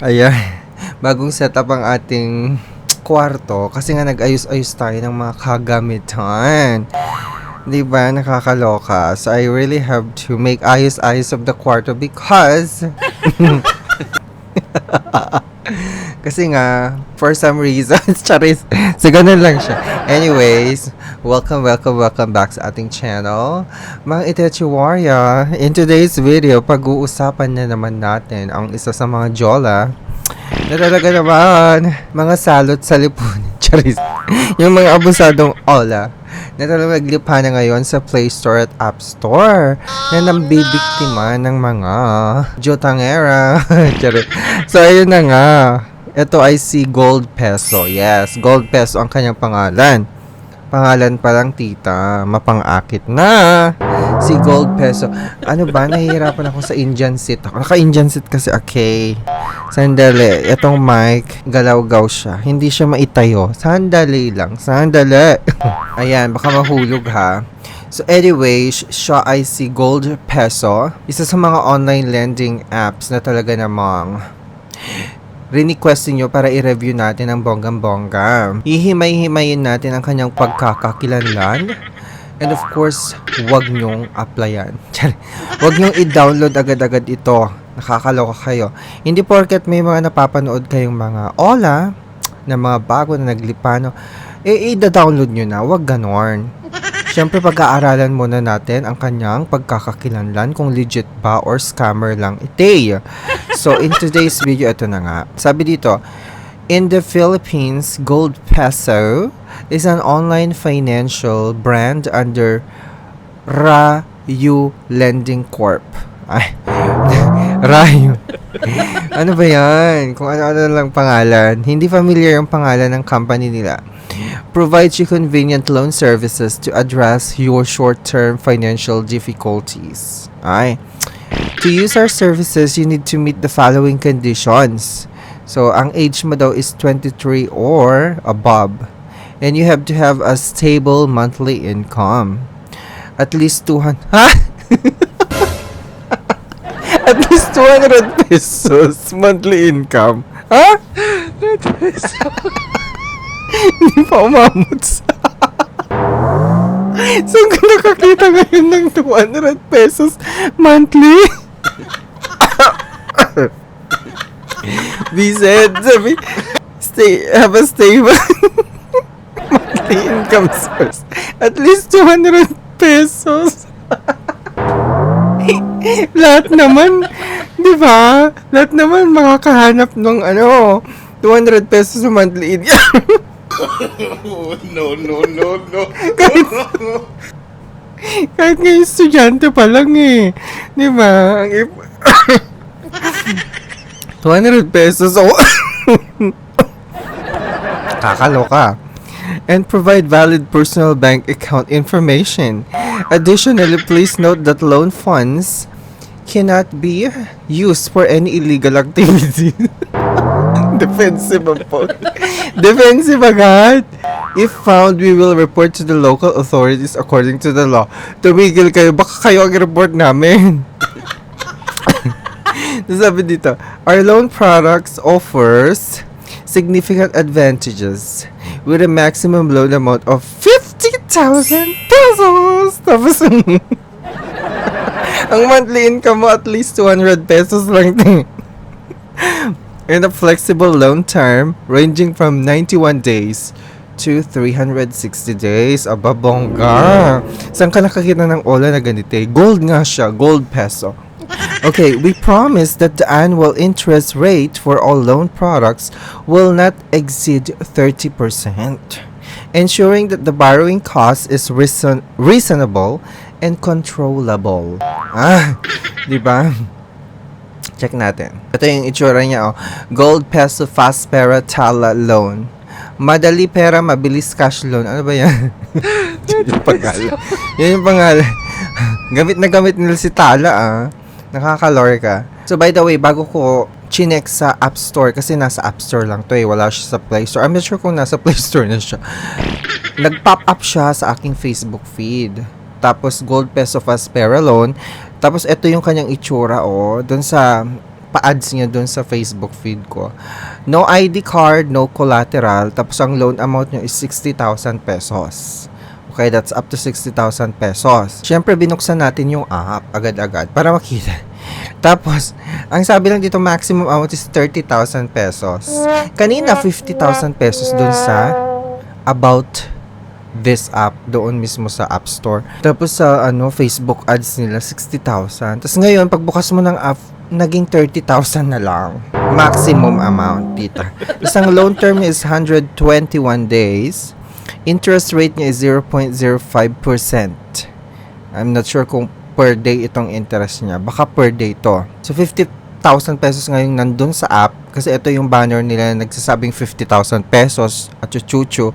Ayan, bagong setup ang ating kwarto kasi nga nag-ayos-ayos tayo ng mga kagamitan. 'Di ba? Nakakaloka. So I really have to make ayos-ayos of the kwarto because kasi nga for some reasons, charis. So ganun lang siya. Anyways, welcome back sa ating channel. Mga Itechiwarya, in today's video, pag-uusapan na naman natin ang isa sa mga jola na talaga naman mga salot sa lipunan. Charis. Yung mga abusadong ola na talagang naglipa na ngayon sa Play Store at App Store na nambibiktima ng mga jotangera. Charis. So ayun na nga. Ito ay si Gold Peso. Yes, Gold Peso ang kanyang pangalan. Pangalan pa lang tita, mapang-akit na. Si Gold Peso. Ano ba, nahihirapan ako sa Indian seat. Naka-Indian seat kasi, okay. Sandali, itong mic, galaw-gaw siya. Hindi siya maitayo. Sandali lang, sandali. Ayan, baka mahulog ha. So anyway, siya ay si Gold Peso. Isa sa mga online lending apps na talaga namang requestin nyo para i-review natin ang bonggang-bongga. Hihimay-himayin natin ang kanyang pagkakakilanlan. And of course, wag nyong applyan. Wag nyong i-download agad-agad ito. Nakakaloka kayo. Hindi porket may mga napapanood kayong mga ola na mga bago na naglipano, i-download nyo na. Wag ganon. Siyempre, pag-aaralan muna natin ang kanyang pagkakakilanlan kung legit ba or scammer lang ite. So, in today's video, ito na nga. Sabi dito, in the Philippines, Gold Peso is an online financial brand under Rayu Lending Corp. Ay, Rayu. Ano ba yan? Kung ano-ano lang pangalan. Hindi familiar yung pangalan ng company nila. Provides you convenient loan services to address your short-term financial difficulties. Ay. To use our services, you need to meet the following conditions. So, ang age mo daw is 23 or above. And you have to have a stable monthly income. At least 200... Ha? At least 200 pesos monthly income. Ha? 200 pesos. Hindi pa umamot sa... Saan ka nakakita ngayon ng 200 pesos monthly? Bized, sabi, have a stable monthly income source. At least 200 pesos. Lahat naman, di ba? Lahat naman makakahanap ng 200 pesos monthly income. No. Kahit ngayon estudyante pa lang eh. Di ba? 200 pesos. Oh. Kakaloka. And provide valid personal bank account information. Additionally, please note that loan funds cannot be used for any illegal activity. Defensive po. Defensive agad. If found, we will report to the local authorities according to the law. Tumigil kayo. Baka kayo ang report namin. Sabi dito, our loan products offers significant advantages with a maximum loan amount of 50,000 pesos. Tapos, ang monthly income mo at least 200 pesos lang. And a flexible loan term ranging from 91 days to 360 days. Aba, bongga. Saan ka nakakita ng ola na ganito? Gold nga siya. Gold Peso. Okay, we promise that the annual interest rate for all loan products will not exceed 30%, ensuring that the borrowing cost is reasonable and controllable. Di ba? Check natin. Ito yung itsura niya, oh. Gold Peso Fast Pera Tala Loan. Madali pera, mabilis cash loan. Ano ba yan? Yung pangalan. Yan yung pangalan. Gamit nila si Tala, Nakakalore ka. So, by the way, bago ko chinek sa App Store, kasi nasa App Store lang to wala siya sa Play Store. I'm not sure kung nasa Play Store na siya. Nag-pop up siya sa aking Facebook feed. Tapos, Gold Peso Fast Pera Loan. Tapos, ito yung kanyang itsura, doon sa pa-ads niya dun sa Facebook feed ko. No ID card, no collateral, tapos ang loan amount niyo is 60,000 pesos. Okay, that's up to 60,000 pesos. Siyempre, binuksan natin yung app agad-agad para makita. Tapos, ang sabi lang dito, maximum amount is 30,000 pesos. Kanina, 50,000 pesos dun sa about this app, doon mismo sa App Store. Tapos sa Facebook ads nila, 60,000. Tapos ngayon, pagbukas mo ng app, naging 30,000 na lang. Maximum amount, tita. Tapos ang loan term niya is 121 days. Interest rate niya is 0.05%. I'm not sure kung per day itong interest niya. Baka per day to. So, 50,000 pesos ngayon nandun sa app. Kasi ito yung banner nila na nagsasabing 50,000 pesos at chuchu.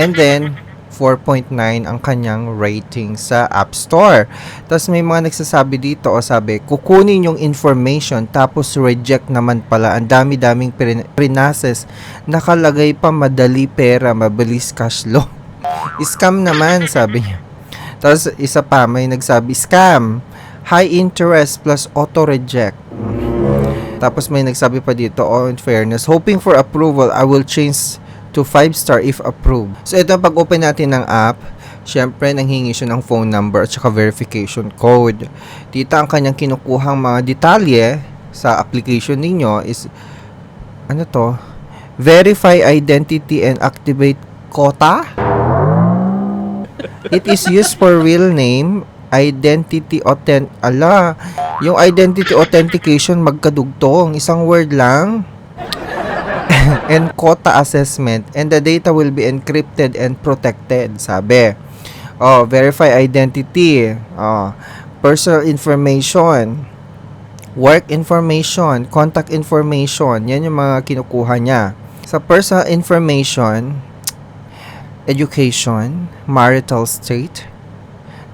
And then, 4.9 ang kanyang rating sa App Store. Tapos may mga nagsasabi dito, sabi, kukunin yung information tapos reject naman pala. Ang dami-daming prinases. Nakalagay pa madali pera, mabilis cash flow. Scam naman, sabi niya. Tapos isa pa, may nagsabi, scam, high interest plus auto-reject. Tapos may nagsabi pa dito, in fairness, hoping for approval, I will change to 5-star if approved. So, ito pag-open natin ng app, syempre, nanghingi siya ng phone number at saka verification code. Dito, ang kanyang kinukuhang mga detalye sa application ninyo is, verify identity and activate quota. It is used for real name, yung identity authentication magkadugtong, isang word lang. And quota assessment, and the data will be encrypted and protected, sabi. Verify identity, personal information, work information, contact information, yan yung mga kinukuha niya. Sa personal information, education, marital state,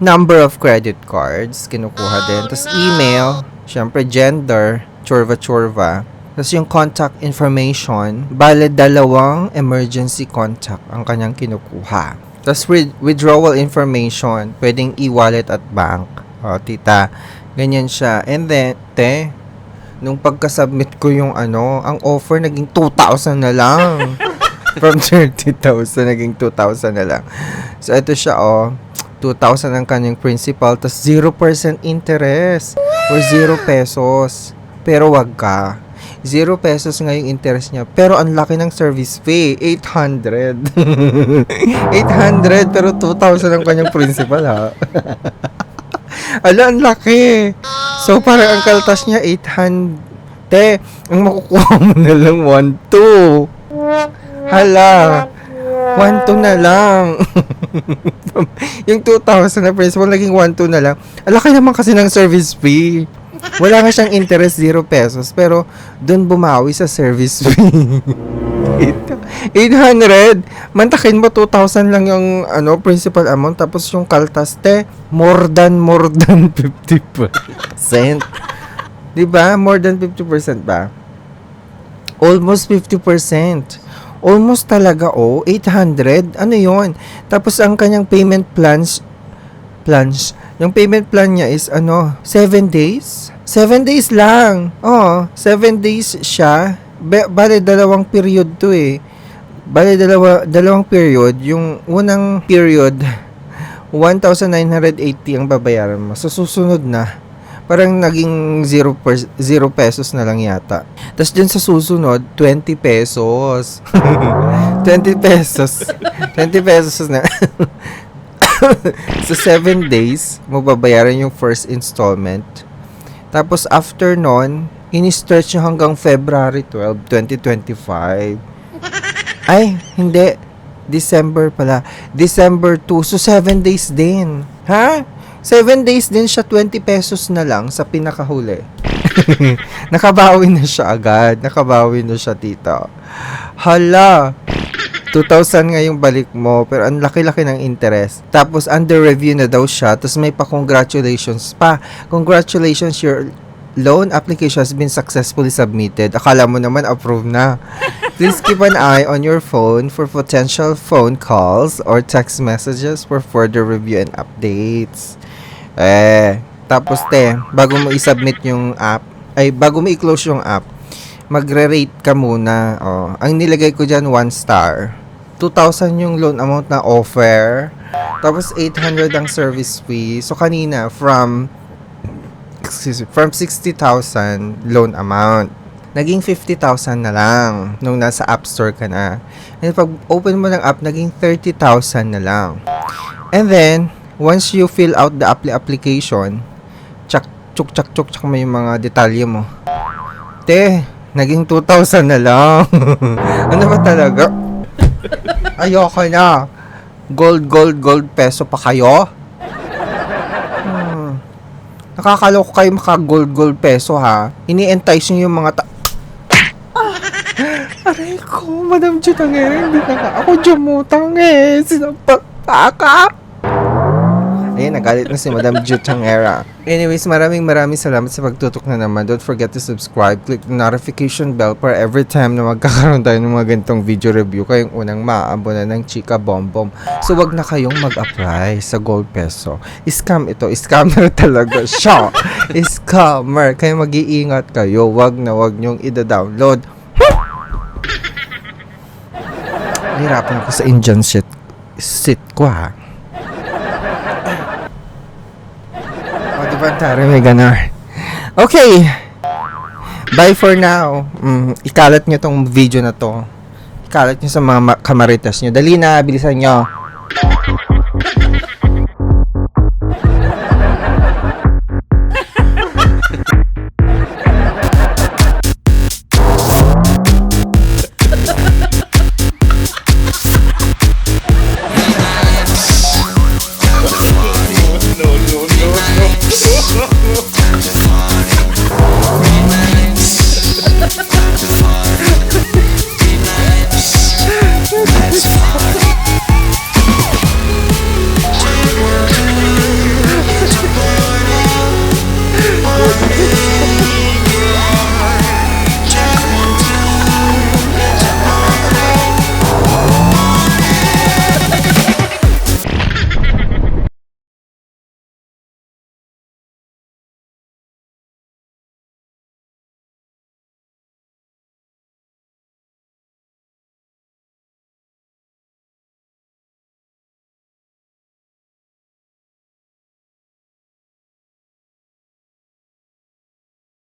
number of credit cards, kinukuha din. Tapos email, syempre gender, chorva. Tapos yung contact information, bale 2 emergency contact ang kanyang kinukuha. Tapos withdrawal information, pwedeng e-wallet at bank. Tita, ganyan siya. And then, nung pagka-submit ko yung ang offer naging 2,000 na lang. From 30,000, naging 2,000 na lang. So, ito siya, 2,000 ang kanyang principal, tapos 0% interest or 0 pesos. Pero wag ka. 0 pesos nga yung interest niya. Pero ang laki ng service fee. 800. 800 pero 2,000 ang kanyang principal, ha? Ala, ang laki. So, parang ang kaltas niya, 800. Ang makukuha mo na lang, 1,2. Hala. 1,2 na lang. Yung 2,000 na principal, naging 1,2 na lang. Ang laki naman kasi ng service fee. Wala nga siyang interest, 0 pesos. Pero, doon bumawi sa service fee. 800. Mantakin mo, 2,000 lang yung principal amount. Tapos yung kaltas, more than 50%. Diba? More than 50% ba? Almost 50%. Almost talaga, 800. Ano yon? Tapos ang kanyang payment plans, yung payment plan niya is 7 days? 7 days lang. 7 days siya. Bale, 2 period to eh. Bale, dalawang period. Yung unang period, 1,980 ang babayaran mo. So, susunod na, parang naging 0 pesos na lang yata. Tapos dyan sa susunod, 20 pesos. 20 pesos. 20 pesos na. So, 7 days, mababayaran yung first installment. Tapos, after nun, ini-stretch nyo hanggang February 12, 2025. Ay, hindi. December pala. December 2. So, 7 days din. Ha? 7 days din siya, 20 pesos na lang sa pinakahuli. Nakabawi na siya agad. Nakabawi na siya, tita. Hala! 2,000 nga yung balik mo, pero ang laki-laki ng interest. Tapos, under review na daw siya, tapos may pa-congratulations pa. Congratulations, your loan application has been successfully submitted. Akala mo naman, approved na. Please keep an eye on your phone for potential phone calls or text messages for further review and updates. Tapos, bago mo i-submit yung app, ay bago mo i-close yung app, magre-rate ka muna. Oh, ang nilagay ko dyan, 1 star. 2,000 yung loan amount na offer. Tapos 800 ang service fee. So kanina from 60,000 loan amount, naging 50,000 na lang nung nasa App Store ka na. And pag open mo ng app, naging 30,000 na lang. And then, once you fill out the application, chak mo yung mga detalye mo. Naging 2,000 na lang. Ano ba talaga? Ayoko na. Gold peso pa kayo? Nakakaloko kayo maka-gold peso, ha? Ini-entice nyo yung mga Aray ko, Madam Chutangera, hindi na nga ako jumutang eh. Sinampak pa ka. Ayun, nagalit na si Madam Chutangera. Anyways, maraming salamat sa pagtutok na naman. Don't forget to subscribe. Click the notification bell para every time na magkakaroon tayo ng mga ganitong video review, kayong unang maaabonan ng Chika Bombom. So, wag na kayong mag-apply sa gold peso. Scam ito. Scammer talaga siya. Scammer. Kaya mag-iingat kayo. Wag nyong ida-download. Nahirapan ako sa Indian sit ko, ha. O, diba, tari, may ganar. Okay. Bye for now. Ikalat nyo tong video na to. Ikalat nyo sa mga kamaritas nyo. Dali na, bilisan nyo.